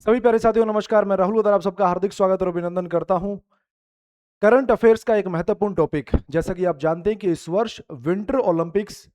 सभी प्यारे साथियों नमस्कार। मैं राहुल गदर आप सबका हार्दिक स्वागत और अभिनंदन करता हूं। करंट अफेयर्स का एक महत्वपूर्ण टॉपिक, जैसा कि आप जानते हैं कि इस वर्ष विंटर ओलंपिक्स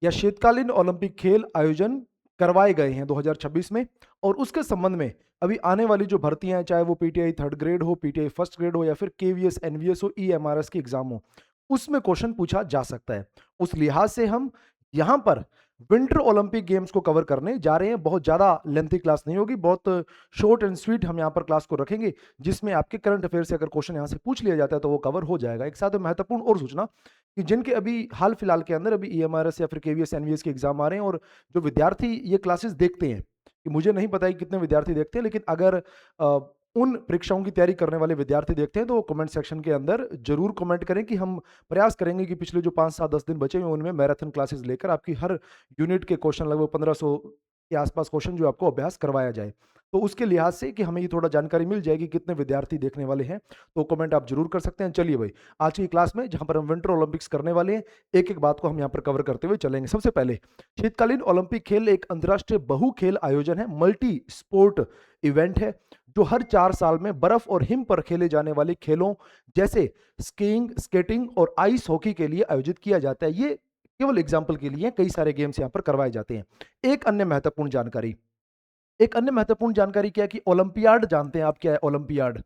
या शीतकालीन ओलंपिक खेल आयोजन करवाए गए हैं 2026 में। और उसके संबंध में अभी आने वाली जो भर्तियां हैं, चाहे वो पीटीआई थर्ड ग्रेड हो, पीटीआई फर्स्ट ग्रेड हो या फिर केवीएस एनवीएस हो, ईएमआरएस की एग्जाम हो, उसमें क्वेश्चन पूछा जा सकता है। उस लिहाज से हम यहां पर विंटर ओलंपिक गेम्स को कवर करने जा रहे हैं। बहुत ज्यादा लेंथी क्लास नहीं होगी, बहुत शॉर्ट एंड स्वीट हम यहाँ पर क्लास को रखेंगे, जिसमें आपके करंट अफेयर से अगर क्वेश्चन यहाँ से पूछ लिया जाता है तो वो कवर हो जाएगा। एक साथ महत्वपूर्ण और सूचना कि जिनके अभी हाल फिलहाल के अंदर अभी ईएमआरएस या फिर केवीएस एनवीएस के एग्जाम आ रहे हैं और जो विद्यार्थी ये क्लासेस देखते हैं, कि मुझे नहीं पता है कि कितने विद्यार्थी देखते हैं, लेकिन अगर उन परीक्षाओं की तैयारी करने वाले विद्यार्थी देखते हैं तो वो कमेंट सेक्शन के अंदर जरूर कमेंट करें कि हम प्रयास करेंगे कि पिछले जो 5 7 10 दिन बचे हैं उनमें मैराथन क्लासेस लेकर आपकी हर यूनिट के क्वेश्चन, लगभग 1500 के आसपास क्वेश्चन जो आपको अभ्यास करवाया जाए। तो उसके लिहाज से कि हमें ये थोड़ा जानकारी मिल जाएगी कितने विद्यार्थी देखने वाले हैं, तो कमेंट आप जरूर कर सकते हैं। चलिए भाई, आज की क्लास में जहां पर हम विंटर ओलंपिक्स करने वाले हैं, एक एक बात को हम यहाँ पर कवर करते हुए चलेंगे। सबसे पहले, शीतकालीन ओलंपिक खेल एक अंतर्राष्ट्रीय बहु खेल आयोजन है, मल्टी स्पोर्ट इवेंट है, जो हर 4 साल में बर्फ और हिम पर खेले जाने वाले खेलों जैसे स्कीइंग, स्केटिंग और आइस हॉकी के लिए आयोजित किया जाता है। ये केवल एग्जाम्पल के लिए कई सारे गेम्स यहाँ पर करवाए जाते हैं। एक अन्य महत्वपूर्ण जानकारी क्या है कि ओलंपियाड जानते हैं आप क्या है ओलंपियाड?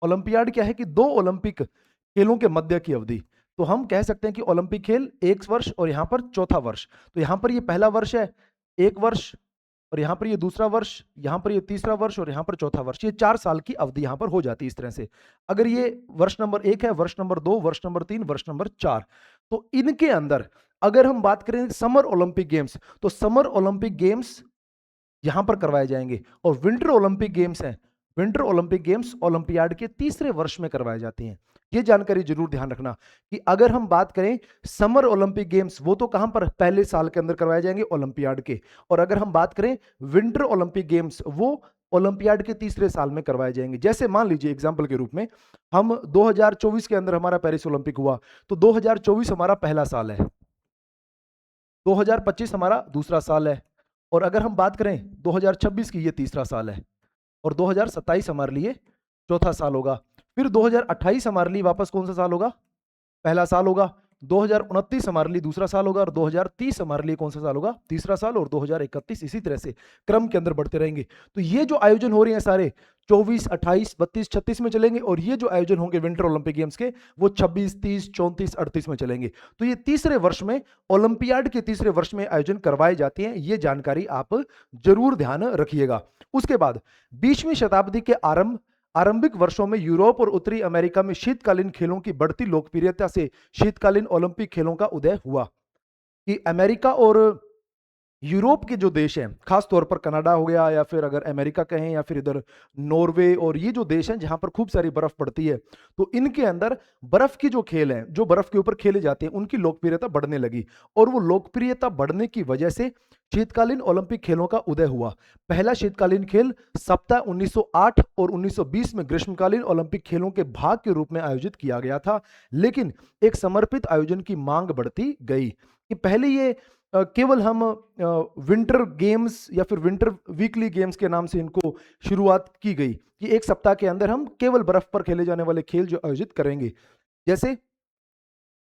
ओलंपियाड क्या है कि 2 ओलंपिक खेलों के मध्य की अवधि। तो हम कह सकते हैं कि ओलंपिक खेल एक वर्ष और यहां पर चौथा वर्ष। तो यहां पर ये पहला वर्ष है, एक वर्ष, और यहां पर ये दूसरा वर्ष, यहां पर ये तीसरा वर्ष और यहां पर चौथा वर्ष। ये 4 साल की अवधि यहां पर हो जाती है इस तरह से। अगर ये वर्ष नंबर 1 है, वर्ष नंबर 2, वर्ष नंबर 3, वर्ष नंबर 4, तो इनके अंदर अगर हम बात करें समर ओलंपिक गेम्स, तो समर ओलंपिक गेम्स यहां पर करवाए जाएंगे। और विंटर ओलंपिक गेम्स हैं, विंटर ओलंपिक गेम्स ओलंपियाड के तीसरे वर्ष में करवाए जाते हैं। ये जानकारी जरूर ध्यान रखना कि अगर हम बात करें समर ओलंपिक गेम्स, वो तो कहां पर पहले साल के अंदर करवाए जाएंगे ओलंपियाड के। और अगर हम बात करें विंटर ओलंपिक गेम्स, वो ओलंपियाड के तीसरे साल में करवाए जाएंगे। जैसे मान लीजिए एग्जाम्पल के रूप में, हम 2024 के अंदर हमारा पेरिस ओलंपिक हुआ, तो 2024 हमारा पहला साल है, 2025 हमारा दूसरा साल है, और अगर हम बात करें 2026 की, ये तीसरा साल है, और 2027 हमारे लिए चौथा साल होगा। फिर 2028 हमारे लिए वापस कौन सा साल होगा? पहला साल होगा। 2029 हमारे लिए दूसरा साल होगा और 2030 हमारे लिए कौन सा साल होगा? तीसरा साल। और 2031 इसी तरह से क्रम के अंदर बढ़ते रहेंगे। तो ये जो आयोजन हो रहे हैं सारे 24, 28, 32, 36 में चलेंगे, और ये जो आयोजन होंगे विंटर ओलंपिक गेम्स के, वो 26, 30, 34, 38 में चलेंगे। तो ये तीसरे वर्ष में, ओलंपियाड के तीसरे वर्ष में आयोजन करवाए जाते हैं। ये जानकारी आप जरूर ध्यान रखिएगा। उसके बाद 20वीं शताब्दी के आरंभिक वर्षों में यूरोप और उत्तरी अमेरिका में शीतकालीन खेलों की बढ़ती लोकप्रियता से शीतकालीन ओलंपिक खेलों का उदय हुआ। कि अमेरिका और यूरोप के जो देश हैं, खास तौर पर कनाडा हो गया, या फिर अगर अमेरिका कहें, या फिर इधर नॉर्वे, और ये जो देश हैं जहां पर खूब सारी बर्फ पड़ती है, तो इनके अंदर बर्फ की जो खेल हैं, जो बर्फ के ऊपर खेले जाते हैं, उनकी लोकप्रियता बढ़ने लगी। और वो लोकप्रियता बढ़ने की वजह से शीतकालीन ओलंपिक खेलों का उदय हुआ। पहला शीतकालीन खेल सप्ताह 1908 और 1920 में ग्रीष्मकालीन ओलंपिक खेलों के भाग के रूप में आयोजित किया गया था, लेकिन एक समर्पित आयोजन की मांग बढ़ती गई। कि पहले ये केवल हम विंटर गेम्स या फिर विंटर वीकली गेम्स के नाम से इनको शुरुआत की गई, कि एक सप्ताह के अंदर हम केवल बर्फ पर खेले जाने वाले खेल जो आयोजित करेंगे। जैसे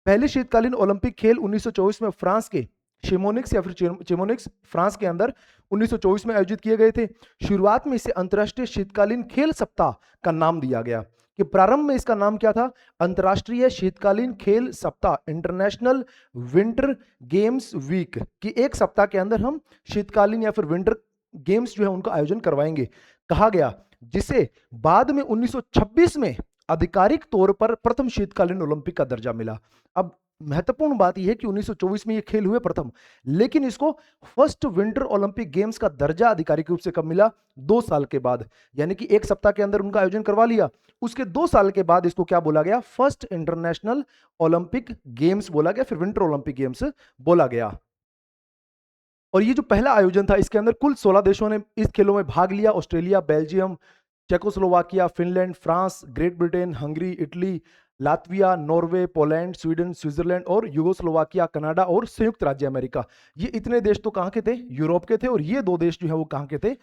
पहले शीतकालीन ओलंपिक खेल 1924 में फ्रांस के शिमोनिक्स या फिर चिमोनिक्स, फ्रांस के अंदर 1924 में आयोजित किए गए थे। शुरुआत में इसे अंतर्राष्ट्रीय शीतकालीन खेल सप्ताह का नाम दिया गया। कि प्रारंभ में इसका नाम क्या था? अंतर्राष्ट्रीय शीतकालीन खेल सप्ताह, इंटरनेशनल विंटर गेम्स वीक। कि एक सप्ताह के अंदर हम शीतकालीन या फिर विंटर गेम्स जो है उनका आयोजन करवाएंगे, कहा गया, जिसे बाद में 1926 में आधिकारिक तौर पर प्रथम शीतकालीन ओलंपिक का दर्जा मिला। अब महत्वपूर्ण बात यह है कि 1924 में ये खेल हुए प्रथम, लेकिन इसको फर्स्ट विंटर ओलंपिक गेम्स का दर्जा आधिकारिक रूप से कब मिला? 2 साल के बाद। यानी कि एक सप्ताह के अंदर उनका आयोजन करवा लिया, उसके 2 साल के बाद इसको क्या बोला गया? फर्स्ट इंटरनेशनल ओलंपिक गेम्स बोला गया, फिर विंटर ओलंपिक गेम्स बोला गया। और ये जो पहला आयोजन था, इसके अंदर कुल 16 देशों ने इस खेलों में भाग लिया। Australia, Belgium, Czechoslovakia, Finland, France, great Britain, Hungary, Italy, Latvia, Norway, Poland, Sweden, Switzerland और यूगोस्लोवाकिया, कनाडा और संयुक्त राज्य अमेरिका। ये इतने देश तो कहां के थे? यूरोप के थे। और ये 2 देश जो है वो कहां के थे?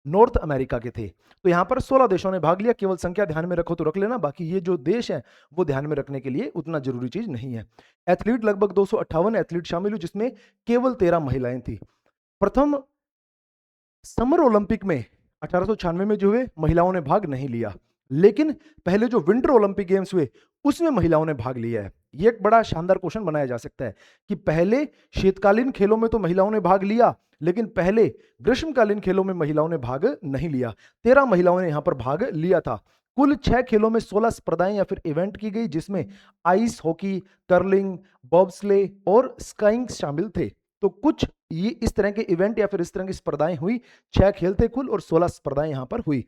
नॉर्थ अमेरिका के थे। तो यहां पर 16 देशों ने भाग लिया। केवल संख्या ध्यान में रखो तो रख लेना, बाकी ये जो देश है वो ध्यान में रखने के लिए उतना जरूरी चीज नहीं है। एथलीट लगभग 258 एथलीट शामिल हुए, जिसमें केवल 13 महिलाएं थी। प्रथम समर ओलंपिक में 1896 में जो हुए, महिलाओं ने भाग नहीं लिया, लेकिन पहले जो विंटर ओलंपिक गेम्स हुए उसमें महिलाओं ने भाग लिया है। ये एक बड़ा शानदार क्वेश्चन बनाया जा सकता है कि पहले शीतकालीन खेलों में तो महिलाओं ने भाग लिया, लेकिन पहले ग्रीष्मकालीन खेलों में महिलाओं ने भाग नहीं लिया। 13 महिलाओं ने यहां पर भाग लिया था। कुल 6 खेलों में 16 स्पर्धाएं या फिर इवेंट की गई, जिसमें आइस हॉकी, कर्लिंग, बॉब्सले और स्काइंग शामिल थे। तो कुछ ये इस तरह के इवेंट या फिर इस तरह की स्पर्धाएं हुई। 6 खेल थे कुल और 16 स्पर्धाएं यहां पर हुई।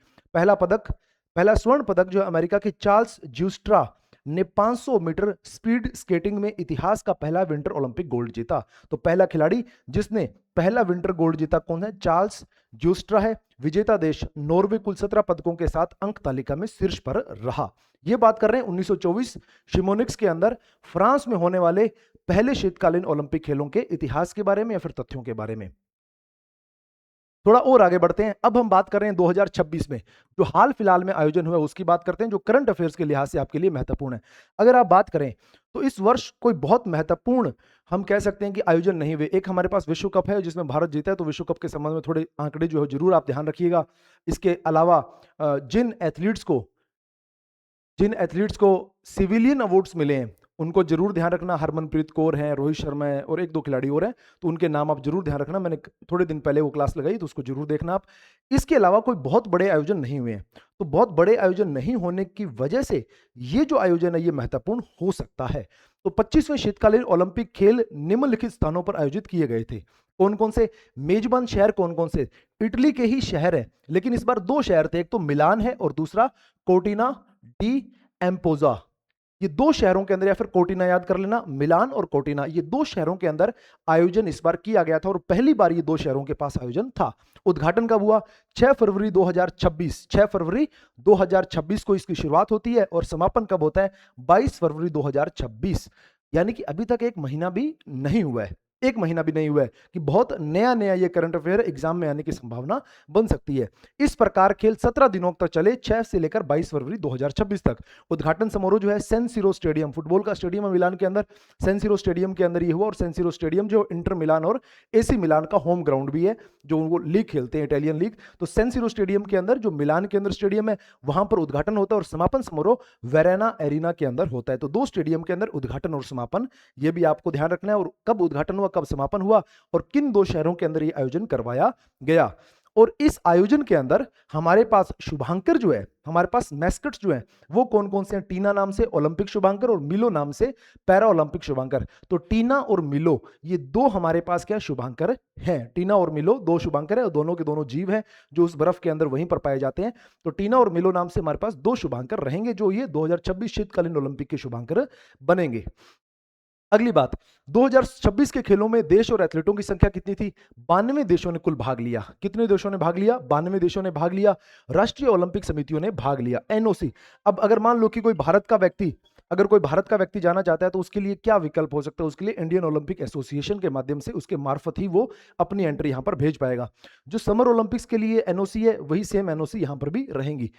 पहला स्वर्ण पदक जो अमेरिका के चार्ल्स ज्यूस्ट्रा ने 500 मीटर स्पीड स्केटिंग में इतिहास का पहला विंटर ओलंपिक गोल्ड जीता। तो पहला खिलाड़ी जिसने पहला विंटर गोल्ड जीता कौन है? चार्ल्स ज्यूस्ट्रा है। विजेता देश नॉर्वे कुल 17 पदकों के साथ अंक तालिका में शीर्ष पर रहा। यह बात कर रहे हैं 1924 शिमोनिक्स के अंदर फ्रांस में होने वाले पहले शीतकालीन ओलंपिक खेलों के इतिहास के बारे में या फिर तथ्यों के बारे में। थोड़ा और आगे बढ़ते हैं। अब हम बात कर रहे हैं 2026 में जो हाल फिलहाल में आयोजन हुआ उसकी बात करते हैं, जो करंट अफेयर्स के लिहाज से आपके लिए महत्वपूर्ण है। अगर आप बात करें तो इस वर्ष कोई बहुत महत्वपूर्ण हम कह सकते हैं कि आयोजन नहीं हुए। एक हमारे पास विश्व कप है जिसमें भारत जीता है, तो विश्व कप के संबंध में थोड़े आंकड़े जो है जरूर आप ध्यान रखिएगा। इसके अलावा जिन एथलीट्स को सिविलियन अवार्ड्स मिले हैं उनको जरूर ध्यान रखना। हरमनप्रीत कौर हैं, रोहित शर्मा है और एक दो खिलाड़ी और हैं, तो उनके नाम आप जरूर ध्यान रखना। मैंने थोड़े दिन पहले वो क्लास लगाई तो उसको जरूर देखना आप। इसके अलावा कोई बहुत बड़े आयोजन नहीं हुए हैं। तो बहुत बड़े आयोजन नहीं होने की वजह से ये जो आयोजन है ये महत्वपूर्ण हो सकता है। तो 25वें शीतकालीन ओलंपिक खेल निम्नलिखित स्थानों पर आयोजित किए गए थे। कौन कौन से? मेजबान शहर कौन कौन से? इटली के ही शहर है, लेकिन इस बार 2 शहर थे, एक तो मिलान है और दूसरा कोर्टिना डी एम्पोजा। ये 2 शहरों के अंदर, या फिर कोर्टिना याद कर लेना, मिलान और कोर्टिना, ये 2 शहरों के अंदर आयोजन इस बार किया गया था और पहली बार ये 2 शहरों के पास आयोजन था। उद्घाटन कब हुआ? 6 फरवरी 2026। 6 फरवरी 2026 को इसकी शुरुआत होती है और समापन कब होता है? 22 फरवरी 2026। यानी कि अभी तक 1 महीना भी नहीं हुआ है। 1 महीना भी नहीं हुआ है कि बहुत नया नया ये करंट अफेयर एग्जाम में आने की संभावना बन सकती है। इस प्रकार खेल 17 दिनों तक चले, 6 से लेकर 22 फरवरी 2026 तक। उद्घाटन समारोह जो है सैन सिरो स्टेडियम, फुटबॉल का स्टेडियम है मिलान के अंदर, सैन सिरो स्टेडियम के अंदर ये हुआ। और सैन सिरो स्टेडियम जो इंटर मिलान और एसी मिलान का होम ग्राउंड भी है, जो वो लीग खेलते हैं, इटालियन लीग। तो सैन सिरो स्टेडियम के अंदर जो मिलान के अंदर स्टेडियम है वहां पर उद्घाटन होता है और समापन समारोह वेरेना एरिना के अंदर होता है। तो 2 स्टेडियम के अंदर उद्घाटन और समापन, ये भी आपको ध्यान रखना है। और कब उद्घाटन हुआ, कब समापन हुआ और किन 2 शहरों के अंदर ये आयोजन करवाया गया। और इस आयोजन के अंदर हमारे पास शुभांकर जो है, हमारे पास मैस्कट्स जो हैं वो कौन कौन से हैं? टीना नाम से ओलंपिक शुभांकर और मिलो नाम से पैरा ओलंपिक शुभांकर। तो टीना और मिलो ये 2 हमारे पास क्या शुभांकर हैं। टीना और मिलो 2 शुभांकर है और दोनों के दोनों जीव हैं जो उस बर्फ के अंदर वहीं पर पाए जाते हैं। तो टीना और मिलो नाम से हमारे पास 2 शुभांकर रहेंगे जो ये 2026 शीतकालीन ओलंपिक के शुभांकर बनेंगे। अगली बात, 2026 के खेलों में देश और एथलीटों की संख्या कितनी थी? 92 देशों ने कुल भाग लिया। कितने देशों ने भाग लिया? 92 देशों ने भाग लिया। राष्ट्रीय ओलंपिक समितियों ने भाग लिया, एनओसी। अब अगर मान लो कि कोई भारत का व्यक्ति जाना चाहता है तो उसके लिए क्या विकल्प हो सकता है? उसके लिए इंडियन ओलंपिक एसोसिएशन के माध्यम से, उसके मार्फत ही वो अपनी एंट्री यहां पर भेज पाएगा। जो समर ओलंपिक्स के लिए एनओसी है वही सेम एनओसी यहां पर भी रहेंगी।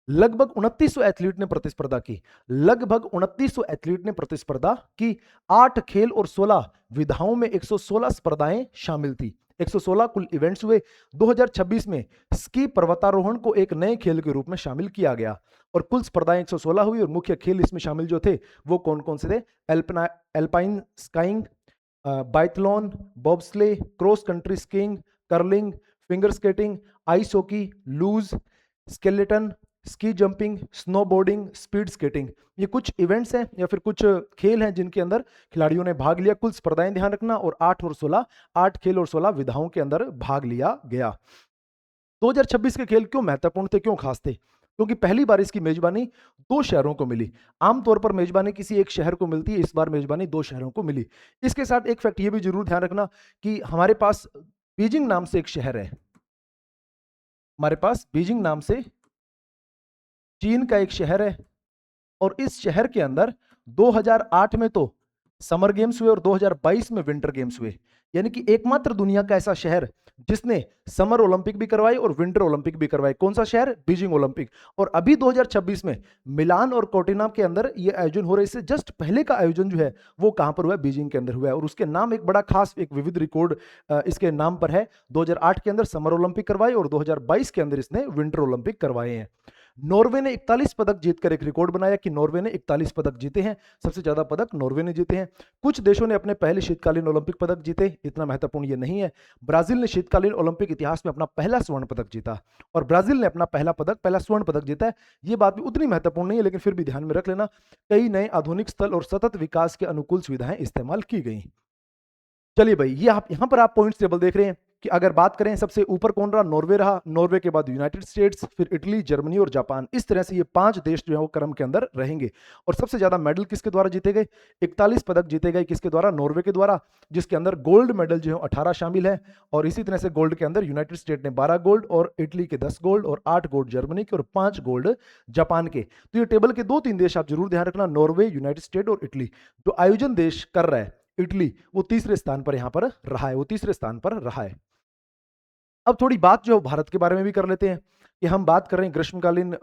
लगभग 2900 एथलीट ने प्रतिस्पर्धा की। लगभग 2900 एथलीट ने प्रतिस्पर्धा की। 8 खेल और 16 विधाओं में 116 स्पर्धाएं शामिल थी। 116 कुल इवेंट्स हुए। 2026 में स्की पर्वतारोहण को एक नए खेल के रूप में शामिल किया गया और कुल स्पर्धाएं 116 हुई और मुख्य खेल इसमें शामिल जो थे वो कौन कौन से थे? Alpine skiing, biathlon, bobsleigh, cross country skiing, curling, finger skating, ice hockey, luge, skeleton, ski jumping, snowboarding, speed skating. ये कुछ इवेंट्स हैं या फिर कुछ खेल हैं जिनके अंदर खिलाड़ियों ने भाग लिया। कुल स्पर्धाएं ध्यान रखना, और 8 खेल और 16 विधाओं के अंदर भाग लिया गया। 2026 के खेल क्यों महत्वपूर्ण थे, क्यों खास थे? क्योंकि पहली बार इसकी मेजबानी 2 शहरों को मिली। आमतौर पर मेजबानी किसी एक शहर को मिलती है, इस बार मेजबानी 2 शहरों को मिली। इसके साथ एक फैक्ट ये भी जरूर ध्यान रखना कि हमारे पास बीजिंग नाम से एक शहर है। हमारे पास बीजिंग नाम से चीन का एक शहर है और इस शहर के अंदर 2008 में तो समर गेम्स हुए और 2022 में विंटर गेम्स हुए। यानी कि एकमात्र दुनिया का ऐसा शहर जिसने समर ओलंपिक भी करवाए और विंटर ओलंपिक भी करवाए। कौन सा शहर? Beijing Olympic. और अभी 2026 में मिलान और कोर्टिना के अंदर ये आयोजन हो रहे, इससे जस्ट पहले का आयोजन जो है वो कहां पर हुआ है? बीजिंग के अंदर हुआ है। और उसके नाम एक बड़ा खास, एक विविध रिकॉर्ड इसके नाम पर है। 2008 के अंदर समर ओलंपिक करवाए और 2022 के अंदर इसने विंटर ओलंपिक करवाए हैं। नॉर्वे ने 41 पदक जीतकर एक रिकॉर्ड बनाया कि नॉर्वे ने 41 पदक जीते हैं। सबसे ज्यादा पदक नॉर्वे ने जीते हैं। कुछ देशों ने अपने पहले शीतकालीन ओलंपिक पदक जीते, इतना महत्वपूर्ण ये नहीं है। ब्राजील ने शीतकालीन ओलंपिक इतिहास में अपना पहला स्वर्ण पदक जीता और ब्राजील ने अपना पहला स्वर्ण पदक जीता है। ये बात भी उतनी महत्वपूर्ण नहीं है, लेकिन फिर भी ध्यान में रख लेना। कई नए आधुनिक स्थल और सतत विकास के अनुकूल सुविधाएं इस्तेमाल की गई। चलिए भाई, ये आप यहां पर आप पॉइंट्स टेबल देख रहे हैं कि अगर बात करें सबसे ऊपर कौन रहा? नॉर्वे रहा। नॉर्वे के बाद यूनाइटेड स्टेट्स, फिर इटली, जर्मनी और जापान। इस तरह से ये 5 देश जो है वो क्रम के अंदर रहेंगे। और सबसे ज्यादा मेडल किसके द्वारा जीते गए? 41 पदक जीते गए। किसके द्वारा? नॉर्वे के द्वारा, जिसके अंदर गोल्ड मेडल जो है 18 शामिल है। और इसी तरह से गोल्ड के अंदर यूनाइटेड स्टेट ने 12 गोल्ड और इटली के 10 गोल्ड और 8 गोल्ड जर्मनी के और 5 गोल्ड जापान के। तो ये टेबल के 2-3 देश आप जरूर ध्यान रखना, नॉर्वे, यूनाइटेड स्टेट और इटली। जो आयोजन देश कर रहा है इटली, वो तीसरे स्थान पर यहां पर रहा है, वो तीसरे स्थान पर रहा है। अब थोड़ी बात जो भारत के बारे में भी कर लेते हैं कि हम बात कर रहे हैं ग्रीष्मकालीन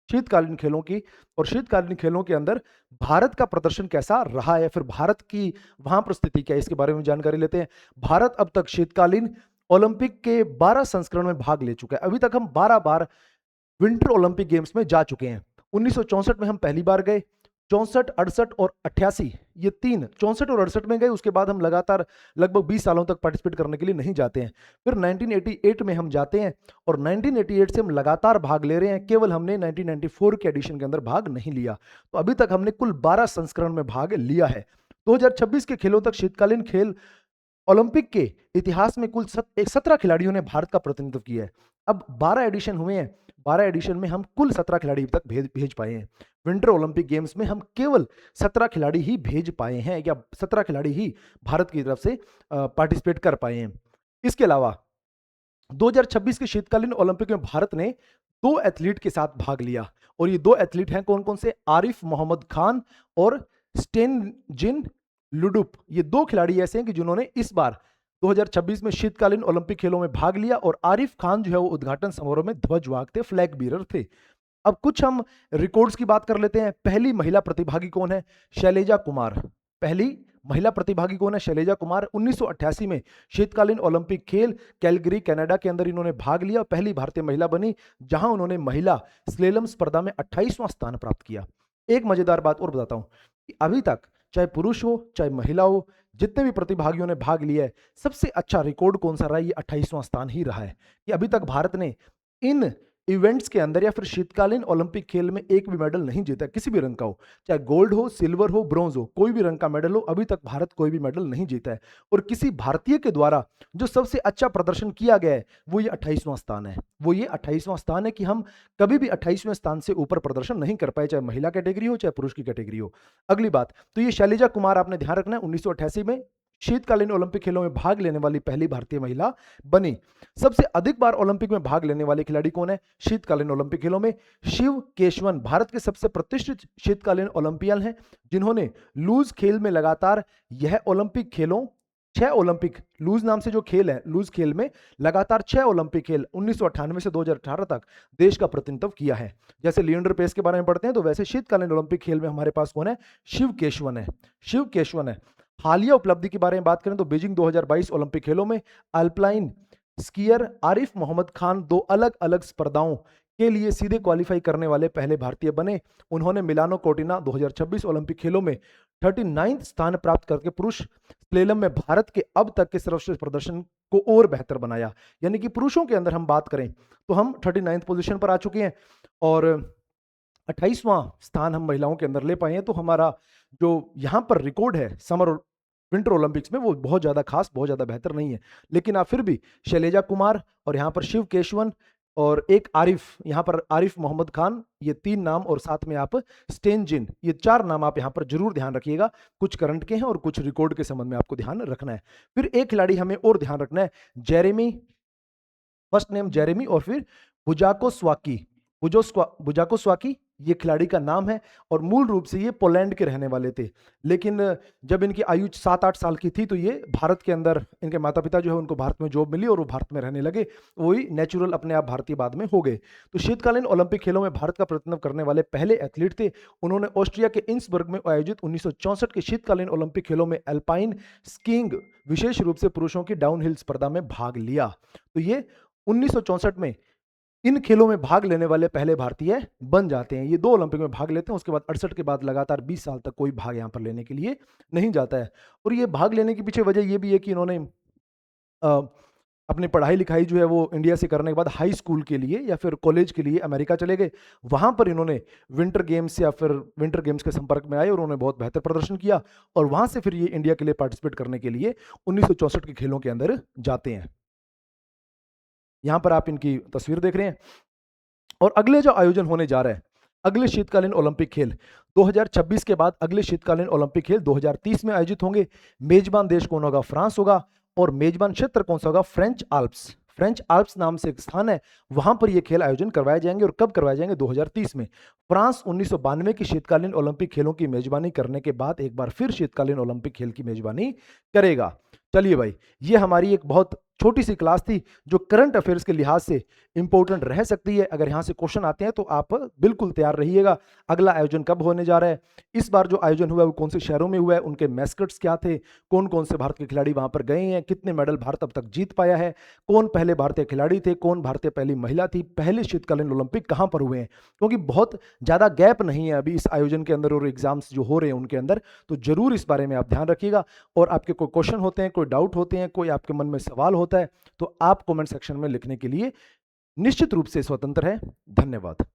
शीतकालीन खेलों की। और शीतकालीन खेलों के अंदर भारत का प्रदर्शन कैसा रहा है, फिर भारत की वहां पर स्थिति क्या है, इसके बारे में जानकारी लेते हैं। भारत अब तक शीतकालीन ओलंपिक के 12 संस्करण में भाग ले चुका है। अभी तक हम 12 बार विंटर ओलंपिक गेम्स में जा चुके हैं। 1964 में हम पहली बार गए, 64, 68 और 88, ये तीन, 64 और 68 में गए। उसके बाद हम लगातार लगभग 20 सालों तक पार्टिसिपेट करने के लिए नहीं जाते हैं। फिर 1988 में हम जाते हैं और 1988 से हम लगातार भाग ले रहे हैं। केवल हमने 1994 के एडिशन के अंदर भाग नहीं लिया। तो अभी तक हमने कुल 12 संस्करण में भाग लिया है। 2026 के खेलों तक शीतकालीन खेल ओलंपिक के इतिहास में कुल 17 खिलाड़ियों ने भारत का प्रतिनिधित्व किया है। अब 12 एडिशन हुए हैं, 12 एडिशन में हम कुल 17 खिलाड़ी तक भेज पाए हैं। विंटर ओलंपिक गेम्स में हम केवल 17 खिलाड़ी ही भेज पाए हैं, या 17 खिलाड़ी ही भारत की तरफ से पार्टिसिपेट कर पाए हैं। इसके अलावा 2026 के शीतकालीन ओलंपिक में भारत ने 2 एथलीट के साथ भाग लिया। और ये 2 एथलीट हैं कौन कौन से? आरिफ मोहम्मद खान और स्टेनजिन लुडुप। ये 2 खिलाड़ी ऐसे हैं कि जिन्होंने इस बार 2026 में शीतकालीन ओलंपिक खेलों में भाग लिया। और आरिफ खान जो है वो उद्घाटन समारोह में ध्वजवाहक थे, फ्लैग बीरर थे। अब कुछ हम रिकॉर्ड्स की बात कर लेते हैं। पहली महिला प्रतिभागी कौन है? शैलेजा कुमार। पहली महिला प्रतिभागी कौन है? शैलेजा कुमार। 1988 में शीतकालीन ओलंपिक खेल कैलगरी कनाडा के अंदर इन्होंने भाग लिया। पहली भारतीय महिला बनी, जहां उन्होंने महिला स्लेलम स्पर्धा में 28वां स्थान प्राप्त किया। एक मजेदार बात और बताता हूं कि अभी तक चाहे पुरुष हो चाहे महिला हो, जितने भी प्रतिभागियों ने भाग लिया है, सबसे अच्छा रिकॉर्ड कौन सा रहा है? ये 28वां स्थान ही रहा है। कि अभी तक भारत ने इन इवेंट्स के अंदर या फिर शीतकालीन ओलंपिक खेल में एक भी मेडल नहीं जीता, किसी भी रंग का हो, चाहे गोल्ड हो, सिल्वर हो, ब्रॉन्ज हो, कोई भी रंग का मेडल हो, अभी तक भारत कोई भी मेडल नहीं जीता है। और किसी भारतीय के द्वारा जो सबसे अच्छा प्रदर्शन किया गया है वो ये 28वां स्थान है। वो ये 28वां स्थान है कि हम कभी भी 28वें स्थान से ऊपर प्रदर्शन नहीं कर पाए, चाहे महिला कैटेगरी हो चाहे पुरुष की कैटेगरी हो। अगली बात, तो ये शैलेजा कुमार, आपने ध्यान रखना है, 1988 में शीतकालीन ओलंपिक खेलों में भाग लेने वाली पहली भारतीय महिला बनी। सबसे अधिक बार ओलंपिक में भाग लेने वाले खिलाड़ी कौन है शीतकालीन ओलंपिक खेलों में? शिव केशवन भारत के सबसे प्रतिष्ठित शीतकालीन ओलंपियन हैं, जिन्होंने लूज खेल में लगातार यह ओलंपिक खेलों 6 ओलंपिक, लूज नाम से जो खेल है, लूज खेल में लगातार 6 ओलंपिक खेल 1998 से 2018 तक देश का प्रतिनिधित्व किया है। जैसे लिएंडर पेस के बारे में पढ़ते हैं, तो वैसे शीतकालीन ओलंपिक खेल में हमारे पास कौन है? शिव केशवन है। शिव केशवन है। हालिया उपलब्धि के बारे में बात करें तो बीजिंग 2022 ओलंपिक खेलों में अल्पाइन स्कीयर आरिफ मोहम्मद खान 2 अलग अलग स्पर्धाओं के लिए सीधे क्वालिफाई करने वाले पहले भारतीय बने। उन्होंने मिलानो कोर्टिना 2026 ओलंपिक खेलों में 39वां स्थान प्राप्त करके पुरुष स्लेलम में भारत के अब तक के सर्वश्रेष्ठ प्रदर्शन को और बेहतर बनाया। यानी कि पुरुषों के अंदर हम बात करें तो हम 39वीं पोजीशन पर आ चुके हैं और 28वां स्थान हम महिलाओं के अंदर ले पाए हैं। तो हमारा जो यहाँ पर रिकॉर्ड है समर विंटर ओलंपिक्स में, वो बहुत ज़्यादा खास, बहुत ज़्यादा बेहतर नहीं है। लेकिन आप फिर भी शैलेजा कुमार और यहाँ पर शिव केशवन और एक आरिफ, यहाँ पर आरिफ मोहम्मद खान, ये 3 नाम, और साथ में आप स्टेनजिन, ये 4 नाम आप यहाँ पर जरूर ध्यान रखिएगा। कुछ करंट के हैं और कुछ रिकॉर्ड के संबंध में आपको ध्यान रखना है। फिर एक खिलाड़ी हमें और ध्यान रखना है, जेरेमी, फर्स्ट नेम जेरेमी और फिर बुजाको स्वाकी, बुजाको स्वाकी, ये खिलाड़ी का नाम है और मूल रूप से ये पोलैंड के रहने वाले थे। लेकिन जब इनकी आयु 7-8 साल की थी तो ये भारत के अंदर, इनके माता पिता जो है उनको भारत में जॉब मिली और वो भारत में रहने लगे, वही नेचुरल अपने आप भारतीय बाद में हो गए। तो शीतकालीन ओलंपिक खेलों में भारत का प्रतिनिधित्व करने वाले पहले एथलीट थे। उन्होंने ऑस्ट्रिया के इंसबर्ग में आयोजित 1964 के शीतकालीन ओलंपिक खेलों में अल्पाइन स्कीइंग, विशेष रूप से पुरुषों की डाउनहिल स्पर्धा में भाग लिया। तो ये 1964 में इन खेलों में भाग लेने वाले पहले भारतीय बन जाते हैं। ये 2 ओलंपिक में भाग लेते हैं, उसके बाद 68 के बाद लगातार 20 साल तक कोई भाग यहाँ पर लेने के लिए नहीं जाता है। और ये भाग लेने के पीछे वजह ये भी है कि इन्होंने अपनी पढ़ाई लिखाई जो है वो इंडिया से करने के बाद हाई स्कूल के लिए या फिर कॉलेज के लिए अमेरिका चले गए। वहाँ पर इन्होंने विंटर गेम्स या फिर विंटर गेम्स के संपर्क में आए और उन्होंने बहुत बेहतर प्रदर्शन किया और वहाँ से फिर ये इंडिया के लिए पार्टिसिपेट करने के लिए 1964 के खेलों के अंदर जाते हैं। यहाँ पर आप इनकी तस्वीर देख रहे हैं। और अगले जो आयोजन होने जा रहा है, अगले शीतकालीन ओलंपिक खेल 2026 के बाद अगले शीतकालीन ओलंपिक खेल 2030 में आयोजित होंगे। मेजबान देश कौन होगा? फ्रांस होगा। और मेजबान क्षेत्र कौन सा होगा? French Alps. फ्रेंच आल्प्स नाम से एक स्थान है, वहां पर ये खेल आयोजन करवाए जाएंगे। और कब करवाए जाएंगे? 2030 में। फ्रांस 1992 की शीतकालीन ओलंपिक खेलों की मेजबानी करने के बाद एक बार फिर शीतकालीन ओलंपिक खेल की मेजबानी करेगा। चलिए भाई, ये हमारी एक बहुत छोटी सी क्लास थी जो करंट अफेयर्स के लिहाज से इंपॉर्टेंट रह सकती है। अगर यहां से क्वेश्चन आते हैं तो आप बिल्कुल तैयार रहिएगा। अगला आयोजन कब होने जा रहा है, इस बार जो आयोजन हुआ है वो कौन से शहरों में हुआ है, उनके मैस्कट्स क्या थे, कौन कौन से भारत के खिलाड़ी वहां पर गए हैं, कितने मेडल भारत अब तक जीत पाया है, कौन पहले भारतीय खिलाड़ी थे, कौन भारतीय पहली महिला थी, पहले शीतकालीन ओलंपिक कहां पर हुए हैं, क्योंकि बहुत ज्यादा गैप नहीं है अभी इस आयोजन के अंदर और एग्जाम्स जो हो रहे हैं उनके अंदर। तो जरूर इस बारे में आप ध्यान रखिएगा। और आपके कोई क्वेश्चन होते हैं, कोई डाउट होते हैं, कोई आपके मन में सवाल होता है तो आप कमेंट सेक्शन में लिखने के लिए निश्चित रूप से स्वतंत्र है। धन्यवाद।